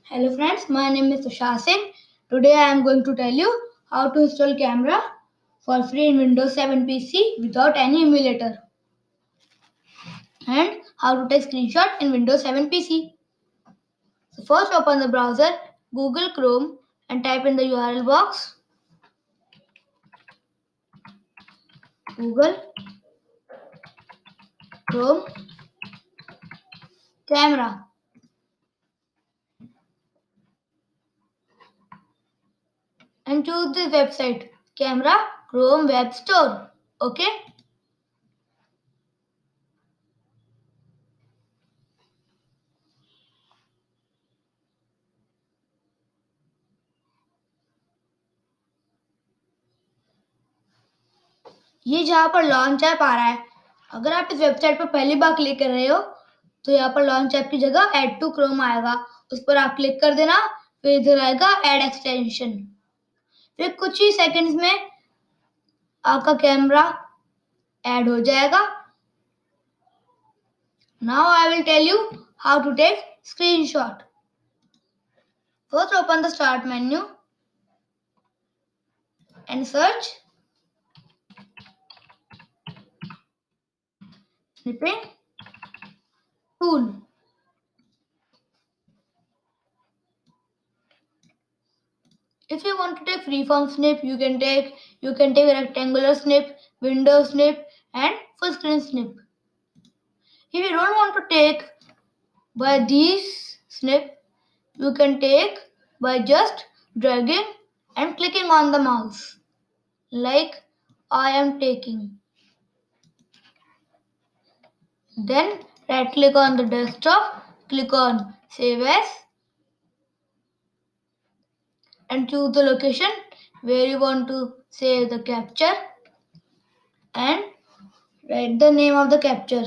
Hello friends, my name is Tushar. Today I am going to tell you how to install camera for free in Windows 7 PC without any emulator and how to take screenshot in Windows 7 PC. So first open the browser, Google Chrome and type in the URL box Google Chrome camera and choose this website Camera Chrome Web Store. Okay? ये जहाँ पर launch app आ रहा है, अगर आप इस website पर पहली बार क्लिक कर रहे हो तो यहाँ पर लॉन्च ऐप की जगह ऐड टू क्रोम आएगा, उस पर आप क्लिक कर देना। फिर इधर आएगा ऐड एक्सटेंशन, फिर कुछ ही सेकंड्स में आपका कैमरा ऐड हो जाएगा। Now I will tell you how to take screenshot. First open the start menu and search snipping tool. If you want to take freeform snip, you can take rectangular snip, window snip, and full screen snip. If you don't want to take by these snip, you can take by just dragging and clicking on the mouse, like I am taking. Then right click on the desktop, click on Save As, and choose the location where you want to save the capture and write the name of the capture.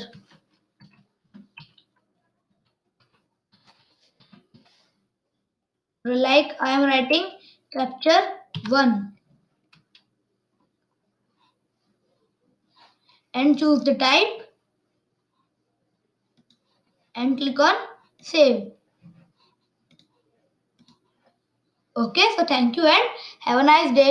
Like I am writing capture 1 and choose the type and click on save. Okay, so thank you and have a nice day.